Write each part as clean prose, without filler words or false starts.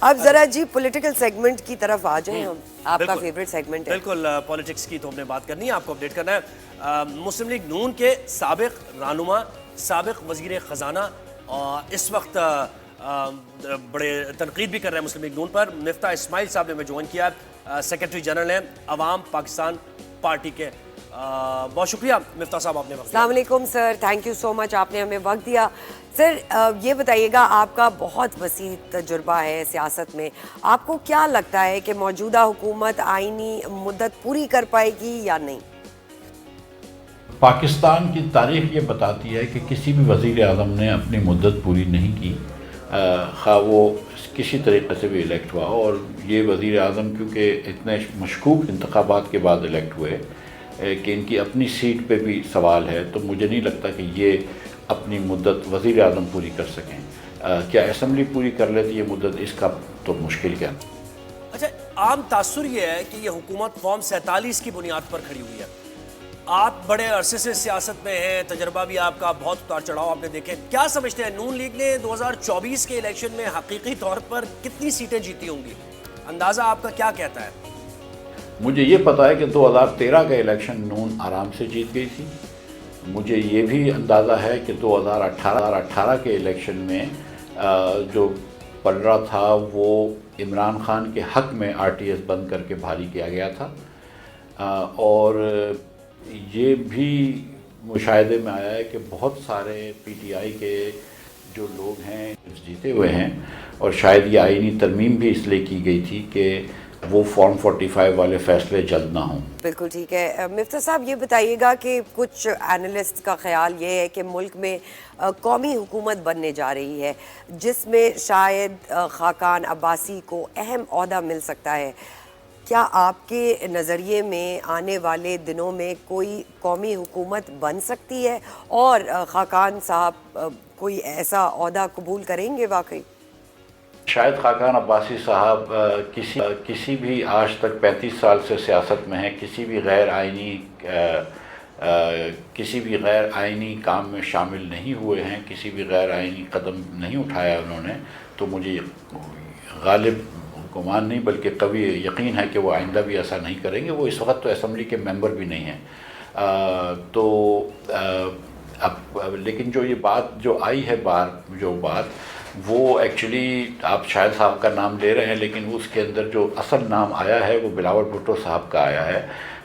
اب ذرا جی political segment کی طرف آ جائیں ہم، آپ کا فیوریٹ سیگمنٹ ہے۔ بالکل، پالیٹکس کی تو ہم نے بات کرنی ہے، آپ کو اپڈیٹ کرنا ہے۔ مسلم لیگ نون کے سابق رہنما، سابق وزیر خزانہ، اس وقت بڑے تنقید بھی کر رہے ہیں مسلم لیگ نون پر، مفتاح اسماعیل صاحب نے ہمیں جوائن کیا، سیکرٹری جنرل ہیں عوام پاکستان پارٹی کے۔ بہت شکریہ مفتاح صاحب، آپ نے وقت دیا۔ السلام علیکم سر، تھینک یو سو مچ، آپ نے ہمیں وقت دیا۔ سر یہ بتائیے گا، آپ کا بہت وسیع تجربہ ہے سیاست میں، آپ کو کیا لگتا ہے کہ موجودہ حکومت آئینی مدت پوری کر پائے گی یا نہیں؟ پاکستان کی تاریخ یہ بتاتی ہے کہ کسی بھی وزیر اعظم نے اپنی مدت پوری نہیں کی، خواہ وہ کسی طریقے سے بھی الیکٹ ہوا، اور یہ وزیر اعظم کیونکہ اتنے مشکوک انتخابات کے بعد الیکٹ ہوئے کہ ان کی اپنی سیٹ پہ بھی سوال ہے، تو مجھے نہیں لگتا کہ یہ اپنی مدت وزیر اعظم پوری کر سکیں۔ کیا اسمبلی پوری کر لیتی یہ مدت، اس کا تو مشکل کیا۔ اچھا، عام تاثر یہ ہے کہ یہ حکومت فارم 47 کی بنیاد پر کھڑی ہوئی ہے۔ آپ بڑے عرصے سے سیاست میں ہیں، تجربہ بھی آپ کا، بہت اتار چڑھاؤ آپ نے دیکھے، کیا سمجھتے ہیں نون لیگ نے 2024 کے الیکشن میں حقیقی طور پر کتنی سیٹیں جیتی ہوں گی؟ اندازہ آپ کا کیا کہتا ہے؟ مجھے یہ پتا ہے کہ 2013 کا الیکشن نون آرام سے جیت گئی تھی۔ مجھے یہ بھی اندازہ ہے کہ 2018 کے الیکشن میں جو پلڑا تھا وہ عمران خان کے حق میں RTS بند کر کے بھاری کیا گیا تھا، اور یہ بھی مشاہدے میں آیا ہے کہ بہت سارے PTI کے جو لوگ ہیں جیتے ہوئے ہیں، اور شاید یہ آئینی ترمیم بھی اس لیے کی گئی تھی کہ وہ فارم 45 والے فیصلے جلد نہ ہوں۔ بالکل ٹھیک ہے۔ مفتاح صاحب یہ بتائیے گا کہ کچھ اینالسٹ کا خیال یہ ہے کہ ملک میں قومی حکومت بننے جا رہی ہے، جس میں شاید خاقان عباسی کو اہم عہدہ مل سکتا ہے۔ کیا آپ کے نظریے میں آنے والے دنوں میں کوئی قومی حکومت بن سکتی ہے، اور خاقان صاحب کوئی ایسا عہدہ قبول کریں گے واقعی؟ شاید خاقان عباسی صاحب کسی بھی آج تک 35 سال سے سیاست میں ہیں، کسی بھی غیر آئینی کام میں شامل نہیں ہوئے ہیں، کسی بھی غیر آئینی قدم نہیں اٹھایا انہوں نے، تو مجھے غالب گمان نہیں بلکہ قوی یقین ہے کہ وہ آئندہ بھی ایسا نہیں کریں گے۔ وہ اس وقت تو اسمبلی کے ممبر بھی نہیں ہیں، لیکن جو یہ بات جو آئی ہے وہ ایکچولی آپ شاہد صاحب کا نام لے رہے ہیں، لیکن اس کے اندر جو اصل نام آیا ہے وہ بلاول بھٹو صاحب کا آیا ہے،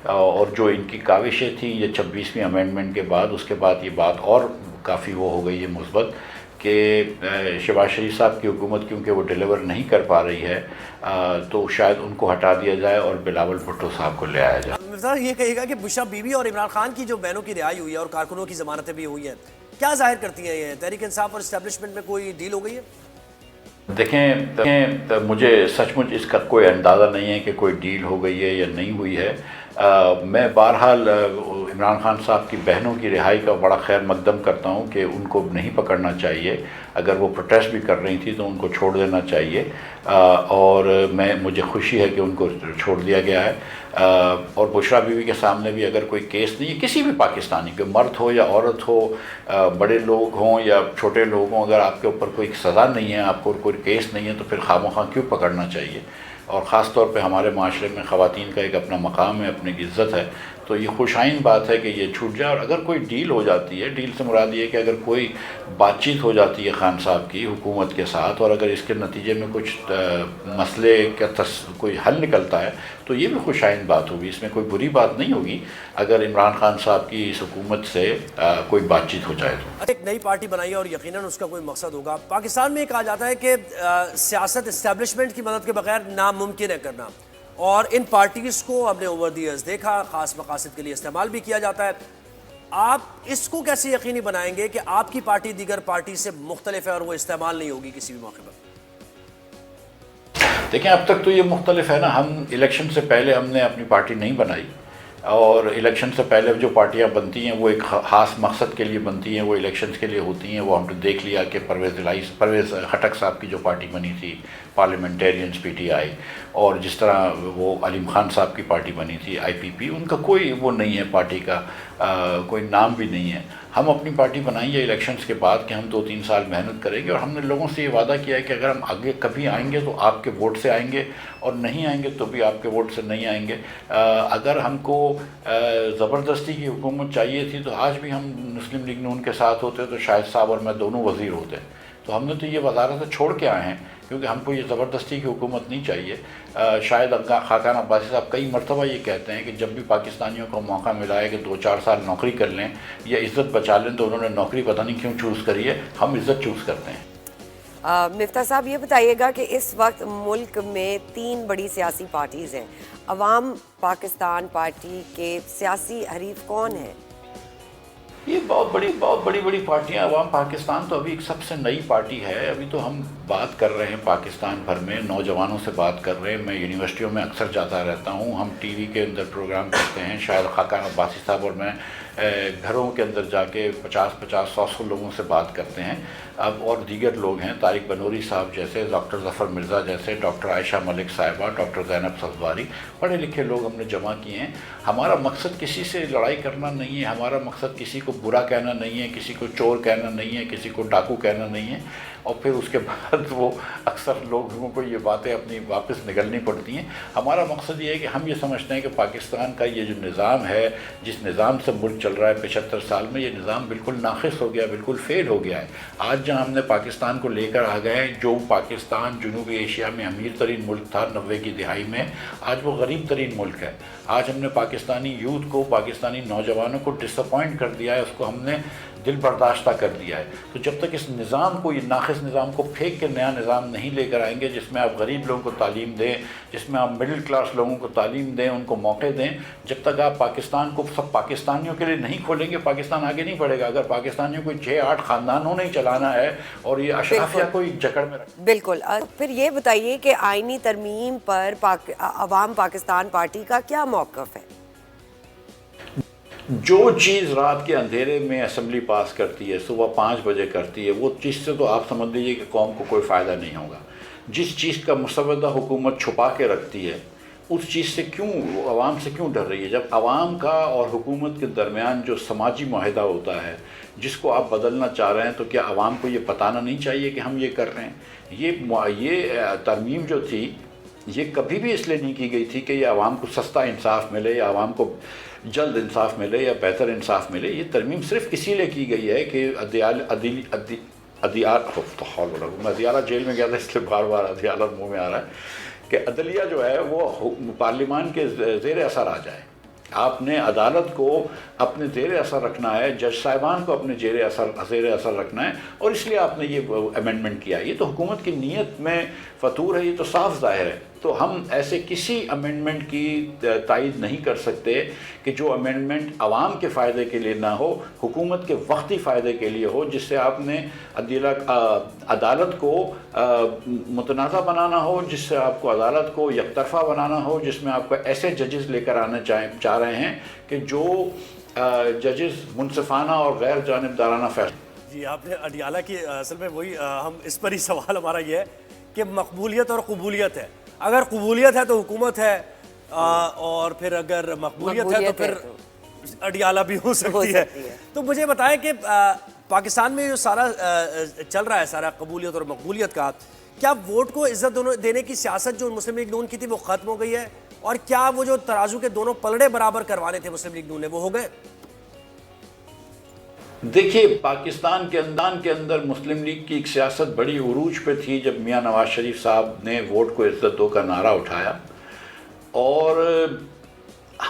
اور جو ان کی کاوشیں تھیں یہ 26ویں امینڈمنٹ کے بعد، اس کے بعد یہ بات اور کافی وہ ہو گئی ہے مثبت کہ شہباز شریف صاحب کی حکومت کیونکہ وہ ڈیلیور نہیں کر پا رہی ہے، تو شاید ان کو ہٹا دیا جائے اور بلاول بھٹو صاحب کو لے آیا جائے۔ یہ کہے گا کہ بشرا بی بی اور عمران خان کی جو بہنوں کی رہائی ہوئی ہے اور کارکنوں کی ضمانتیں بھی ہوئی ہیں، کیا ظاہر کرتی ہیں یہ تحریک انصاف اور اسٹیبلشمنٹ میں کوئی ڈیل ہو گئی ہے؟ دیکھیں مجھے سچ مچ اس کا کوئی اندازہ نہیں ہے کہ کوئی ڈیل ہو گئی ہے یا نہیں ہوئی ہے۔ میں بہرحال عمران خان صاحب کی بہنوں کی رہائی کا بڑا خیر مقدم کرتا ہوں کہ ان کو نہیں پکڑنا چاہیے، اگر وہ پروٹیسٹ بھی کر رہی تھی تو ان کو چھوڑ دینا چاہیے، اور مجھے خوشی ہے کہ ان کو چھوڑ دیا گیا ہے۔ اور بشرا بیوی کے سامنے بھی اگر کوئی کیس نہیں ہے، کسی بھی پاکستانی کے، مرد ہو یا عورت ہو، بڑے لوگ ہوں یا چھوٹے لوگ ہوں، اگر آپ کے اوپر کوئی سزا نہیں ہے، آپ کو کوئی کیس نہیں ہے، تو پھر خواہ کیوں پکڑنا چاہیے؟ اور خاص طور پہ ہمارے معاشرے میں خواتین کا ایک اپنا مقام ہے، اپنی عزت ہے، تو یہ خوش آئند بات ہے کہ یہ چھوٹ جائے۔ اور اگر کوئی ڈیل ہو جاتی ہے، ڈیل سے مراد یہ ہے کہ اگر کوئی بات چیت ہو جاتی ہے خان صاحب کی حکومت کے ساتھ، اور اگر اس کے نتیجے میں کچھ مسئلے کا کوئی حل نکلتا ہے، تو یہ بھی خوش آئند بات ہوگی، اس میں کوئی بری بات نہیں ہوگی اگر عمران خان صاحب کی اس حکومت سے کوئی بات چیت ہو جائے تو۔ ایک نئی پارٹی بنائی ہے اور یقیناً اس کا کوئی مقصد ہوگا۔ پاکستان میں کہا جاتا ہے کہ سیاست اسٹیبلشمنٹ کی مدد کے بغیر ناممکن ہے کرنا، اور ان پارٹیز کو ہم نے اوور دی ایئرز دیکھا، خاص مقاصد کے لیے استعمال بھی کیا جاتا ہے۔ آپ اس کو کیسے یقینی بنائیں گے کہ آپ کی پارٹی دیگر پارٹی سے مختلف ہے اور وہ استعمال نہیں ہوگی کسی بھی موقع پر؟ دیکھیں اب تک تو یہ مختلف ہے نا، ہم الیکشن سے پہلے ہم نے اپنی پارٹی نہیں بنائی، اور الیکشن سے پہلے جو پارٹیاں بنتی ہیں وہ ایک خاص مقصد کے لیے بنتی ہیں، وہ الیکشنز کے لیے ہوتی ہیں۔ وہ ہم نے دیکھ لیا کہ پرویز خٹک صاحب کی جو پارٹی بنی تھی پارلیمنٹیرینز PTI، اور جس طرح وہ علیم خان صاحب کی پارٹی بنی تھی IPP، ان کا کوئی وہ نہیں ہے، پارٹی کا کوئی نام بھی نہیں ہے۔ ہم اپنی پارٹی بنائیں گے الیکشنز کے بعد کہ ہم 2-3 سال محنت کریں گے، اور ہم نے لوگوں سے یہ وعدہ کیا ہے کہ اگر ہم آگے کبھی آئیں گے تو آپ کے ووٹ سے آئیں گے، اور نہیں آئیں گے تو بھی آپ کے ووٹ سے نہیں آئیں گے۔ اگر ہم کو زبردستی کی حکومت چاہیے تھی تو آج بھی ہم مسلم لیگ نون کے ساتھ ہوتے تو شاہد صاحب اور میں دونوں وزیر ہوتے، تو ہم نے تو یہ وزارت چھوڑ کے آئے ہیں کیونکہ ہم کو یہ زبردستی کی حکومت نہیں چاہیے۔ شاید خاقان عباسی صاحب کئی مرتبہ یہ کہتے ہیں کہ جب بھی پاکستانیوں کو موقع ملا ہے کہ 2-4 سال نوکری کر لیں یا عزت بچا لیں، تو انہوں نے نوکری پتہ نہیں کیوں چوز کری ہے، ہم عزت چوز کرتے ہیں۔ مفتاح صاحب یہ بتائیے گا کہ اس وقت ملک میں 3 بڑی سیاسی پارٹیز ہیں، عوام پاکستان پارٹی کے سیاسی حریف کون ہیں؟ یہ بہت بڑی پارٹیاں، عوام پاکستان تو ابھی ایک سب سے نئی پارٹی ہے، ابھی تو ہم بات کر رہے ہیں پاکستان بھر میں، نوجوانوں سے بات کر رہے ہیں، میں یونیورسٹیوں میں اکثر جاتا رہتا ہوں، ہم ٹی وی کے اندر پروگرام کرتے ہیں، شاید خاقان عباسی صاحب اور میں گھروں کے اندر جا کے 50-100 لوگوں سے بات کرتے ہیں۔ اب اور دیگر لوگ ہیں، طارق بنوری صاحب جیسے، ڈاکٹر ظفر مرزا جیسے، ڈاکٹر عائشہ ملک صاحبہ، ڈاکٹر زینب صفواری، پڑھے لکھے لوگ ہم نے جمع کیے ہیں۔ ہمارا مقصد کسی سے لڑائی کرنا نہیں ہے، ہمارا مقصد کسی کو برا کہنا نہیں ہے، کسی کو چور کہنا نہیں ہے، کسی کو ڈاکو کہنا نہیں ہے، اور پھر اس کے بعد وہ اکثر لوگوں کو یہ باتیں اپنی واپس نگلنی پڑتی ہیں۔ ہمارا مقصد یہ ہے کہ ہم یہ سمجھتے ہیں کہ پاکستان کا یہ جو نظام ہے، جس نظام سے ملک چل رہا ہے 75 سال میں، یہ نظام بالکل ناقص ہو گیا، بالکل فیل ہو گیا ہے۔ آج جہاں ہم نے پاکستان کو لے کر آ گئے ہیں، جو پاکستان جنوبی ایشیا میں امیر ترین ملک تھا 90 کی دہائی میں، آج وہ غریب ترین ملک ہے۔ آج ہم نے پاکستانی یوتھ کو، پاکستانی نوجوانوں کو ڈس اپوائنٹ کر دیا ہے، اس کو ہم نے دل برداشتہ کر دیا ہے۔ تو جب تک اس نظام کو، یہ ناقص نظام کو پھینک کے نیا نظام نہیں لے کر آئیں گے، جس میں آپ غریب لوگوں کو تعلیم دیں، جس میں آپ مڈل کلاس لوگوں کو تعلیم دیں، ان کو موقع دیں، جب تک آپ پاکستان کو سب پاکستانیوں کے لیے نہیں کھولیں گے، پاکستان آگے نہیں بڑھے گا۔ اگر پاکستانیوں کو 6-8 خاندانوں نے چلانا ہے اور یہ اشرافیہ کو ایک جکڑ میں رکھ، بالکل۔ پھر یہ بتائیے کہ آئینی ترمیم پر عوام پاکستان پارٹی کا کیا موقف ہے؟ جو چیز رات کے اندھیرے میں اسمبلی پاس کرتی ہے، صبح 5 بجے کرتی ہے، وہ چیز سے تو آپ سمجھ لیجیے کہ قوم کو کوئی فائدہ نہیں ہوگا۔ جس چیز کا مسودہ حکومت چھپا کے رکھتی ہے، اس چیز سے کیوں، عوام سے کیوں ڈر رہی ہے؟ جب عوام کا اور حکومت کے درمیان جو سماجی معاہدہ ہوتا ہے، جس کو آپ بدلنا چاہ رہے ہیں، تو کیا عوام کو یہ بتانا نہیں چاہیے کہ ہم یہ کر رہے ہیں؟ یہ ترمیم جو تھی، یہ کبھی بھی اس لیے نہیں کی گئی تھی کہ یہ عوام کو سستا انصاف ملے یا عوام کو جلد انصاف ملے یا بہتر انصاف ملے۔ یہ ترمیم صرف اسی لیے کی گئی ہے کہ ادیالہ جیل میں گیا تھا، اس لیے بار بار ادیالہ منہ میں آ رہا ہے، کہ عدلیہ جو ہے وہ پارلیمان کے زیر اثر آ جائے۔ آپ نے عدالت کو اپنے زیر اثر رکھنا ہے، جج صاحبان کو اپنے زیر اثر رکھنا ہے، اور اس لیے آپ نے یہ امینڈمنٹ کیا۔ یہ تو حکومت کی نیت میں فطور ہے، یہ تو صاف ظاہر ہے۔ تو ہم ایسے کسی امینڈمنٹ کی تائید نہیں کر سکتے کہ جو امینڈمنٹ عوام کے فائدے کے لیے نہ ہو، حکومت کے وقتی فائدے کے لیے ہو، جس سے آپ نے عدالت کو متنازع بنانا ہو، جس سے آپ کو عدالت کو یک طرفہ بنانا ہو، جس میں آپ کو ایسے ججز لے کر آنا چاہ رہے ہیں کہ جو ججز منصفانہ اور غیر جانبدارانہ فیصلہ۔ جی، آپ نے اڈیالہ کی اصل میں وہی ہم اس پر ہی سوال ہمارا یہ ہے کہ مقبولیت اور قبولیت ہے۔ اگر قبولیت ہے تو حکومت ہے، اور پھر اگر مقبولیت ہے تو پھر اڈیالہ بھی ہو سکتی ہے۔ تو مجھے بتائیں کہ پاکستان میں جو سارا چل رہا ہے، سارا قبولیت اور مقبولیت کا، کیا ووٹ کو عزت دینے کی سیاست جو مسلم لیگ نون کی تھی وہ ختم ہو گئی ہے؟ اور کیا وہ جو ترازو کے دونوں پلڑے برابر کروانے تھے مسلم لیگ نون نے، وہ ہو گئے؟ دیکھیے، پاکستان کے اندر مسلم لیگ کی ایک سیاست بڑی عروج پہ تھی جب میاں نواز شریف صاحب نے ووٹ کو عزت دو کا نعرہ اٹھایا، اور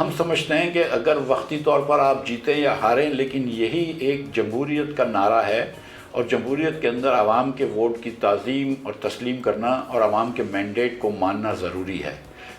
ہم سمجھتے ہیں کہ اگر وقتی طور پر آپ جیتیں یا ہاریں، لیکن یہی ایک جمہوریت کا نعرہ ہے، اور جمہوریت کے اندر عوام کے ووٹ کی تعظیم اور تسلیم کرنا اور عوام کے مینڈیٹ کو ماننا ضروری ہے۔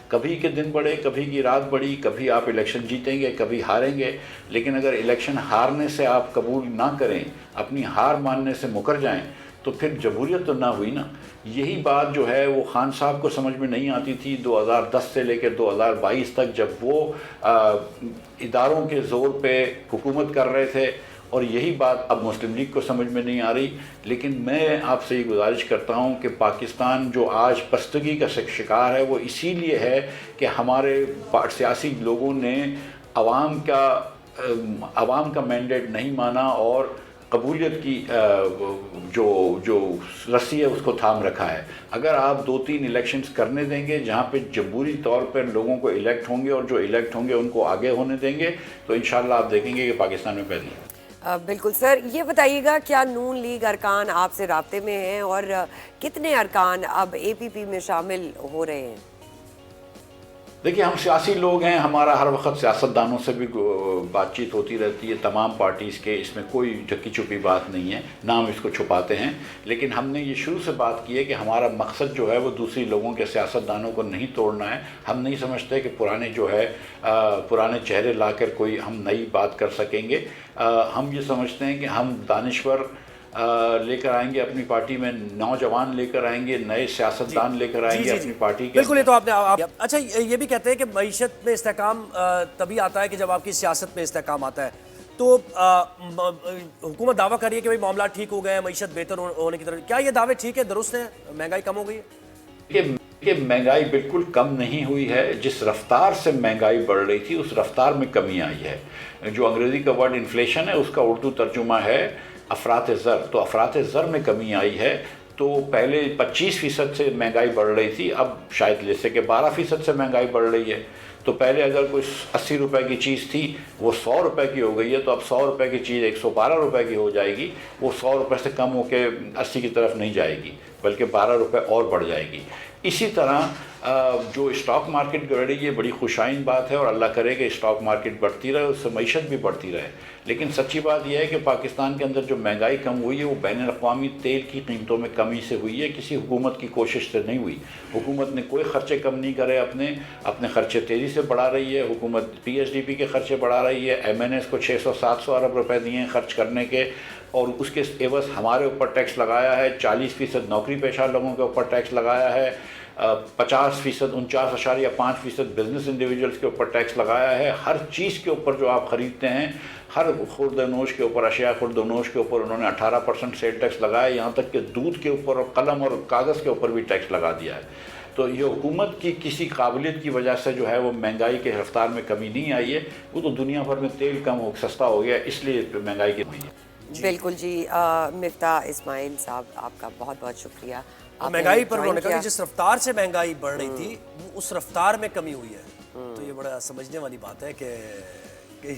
کبھی کے دن بڑھے، کبھی کی رات بڑھی، کبھی آپ الیکشن جیتیں گے، کبھی ہاریں گے، لیکن اگر الیکشن ہارنے سے آپ قبول نہ کریں، اپنی ہار ماننے سے مکر جائیں، تو پھر جمہوریت تو نہ ہوئی نا۔ یہی بات جو ہے وہ خان صاحب کو سمجھ میں نہیں آتی تھی 2010 سے لے کے 2022 تک، جب وہ اداروں کے زور پہ حکومت کر رہے تھے، اور یہی بات اب مسلم لیگ کو سمجھ میں نہیں آ رہی۔ لیکن میں آپ سے یہ گزارش کرتا ہوں کہ پاکستان جو آج پستگی کا شکار ہے، وہ اسی لیے ہے کہ ہمارے سیاسی لوگوں نے عوام کا عوام کا مینڈیٹ نہیں مانا اور قبولیت کی جو رسی ہے اس کو تھام رکھا ہے. اگر آپ 2-3 الیکشنز کرنے دیں گے جہاں پہ جمہوری طور پر لوگوں کو الیکٹ ہوں گے اور جو الیکٹ ہوں گے ان کو آگے ہونے دیں گے تو انشاءاللہ آپ دیکھیں گے کہ پاکستان میں پہلی. بالکل سر، یہ بتائیے گا کیا نون لیگ ارکان آپ سے رابطے میں ہیں اور کتنے ارکان اب اے پی پی میں شامل ہو رہے ہیں؟ دیکھیے ہم سیاسی لوگ ہیں، ہمارا ہر وقت سیاستدانوں سے بھی بات چیت ہوتی رہتی ہے، تمام پارٹیز کے، اس میں کوئی ڈھکی چھپی بات نہیں ہے، نہ ہم اس کو چھپاتے ہیں. لیکن ہم نے یہ شروع سے بات کی ہے کہ ہمارا مقصد جو ہے وہ دوسری لوگوں کے سیاستدانوں کو نہیں توڑنا ہے. ہم نہیں سمجھتے کہ پرانے چہرے لا کر کوئی ہم نئی بات کر سکیں گے. ہم یہ سمجھتے ہیں کہ ہم دانشور لے کر آئیں گے اپنی پارٹی میں، نوجوان لے کر آئیں گے، نئے سیاستدان لے کر آئیں گے اپنی پارٹی کے. بالکل، یہ تو آپ نے اچھا یہ بھی کہتے ہیں کہ معیشت میں استحکام تبھی آتا ہے کہ جب آپ کی سیاست میں استحکام آتا ہے. تو حکومت دعویٰ کر رہی ہے کہ معاملات ٹھیک ہو گئے ہیں، معیشت بہتر ہونے کی طرف، کیا یہ دعوے ٹھیک ہے، درست ہیں، مہنگائی کم ہو گئی ہے؟ کہ مہنگائی بالکل کم نہیں ہوئی ہے. جس رفتار سے مہنگائی بڑھ رہی تھی اس رفتار میں کمی آئی ہے. جو انگریزی کا ورڈ انفلیشن ہے اس کا اردو ترجمہ ہے افراط زر. تو افراط زر میں کمی آئی ہے. تو پہلے 25% سے مہنگائی بڑھ رہی تھی، اب شاید جیسے کہ 12% سے مہنگائی بڑھ رہی ہے. تو پہلے اگر کوئی 80 روپے کی چیز تھی وہ 100 روپے کی ہو گئی ہے، تو اب 100 روپے کی چیز 112 روپے کی ہو جائے گی. وہ 100 روپے سے کم ہو کے 80 کی طرف نہیں جائے گی بلکہ 12 روپے اور بڑھ جائے گی. اسی طرح جو اسٹاک مارکیٹ بڑھ رہی ہے بڑی خوشائن بات ہے، اور اللہ کرے کہ اسٹاک مارکیٹ بڑھتی رہے، اس سے معیشت بھی بڑھتی رہے. لیکن سچی بات یہ ہے کہ پاکستان کے اندر جو مہنگائی کم ہوئی ہے وہ بین الاقوامی تیل کی قیمتوں میں کمی سے ہوئی ہے، کسی حکومت کی کوشش سے نہیں ہوئی. حکومت نے کوئی خرچے کم نہیں کرے، اپنے خرچے تیزی سے بڑھا رہی ہے. حکومت PSDP کے خرچے بڑھا رہی ہے. MNS کو 600-700 ارب روپے دیے ہیں خرچ کرنے کے، اور اس کے عوض ہمارے اوپر ٹیکس لگایا ہے. 40% نوکری پیشہ لوگوں کے اوپر ٹیکس لگایا ہے. 50%، 49.5% بزنس انڈیویجولز کے اوپر ٹیکس لگایا ہے. ہر چیز کے اوپر جو آپ خریدتے ہیں، ہر خورد نوش کے اوپر، اشیاء خورد نوش کے اوپر انہوں نے 18% سیل ٹیکس لگایا. یہاں تک کہ دودھ کے اوپر اور قلم اور کاغذ کے اوپر بھی ٹیکس لگا دیا ہے. تو یہ حکومت کی کسی قابلیت کی وجہ سے جو ہے وہ مہنگائی کے رفتار میں کمی نہیں آئی ہے. وہ تو دنیا بھر میں تیل سستا ہو گیا، اس لیے مہنگائی کی ہوئی ہے. بالکل جی. مفتاح اسماعیل صاحب آپ کا بہت بہت شکریہ. مہنگائی پر انہوں نے کہا کہ جس رفتار سے مہنگائی بڑھ رہی تھی اس رفتار میں کمی ہوئی ہے. تو یہ بڑا سمجھنے والی بات ہے کہ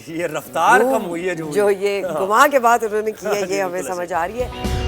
یہ رفتار کم ہوئی ہے، جو یہ گما کے بات انہوں نے کی ہے، یہ ہمیں سمجھ آ رہی ہے.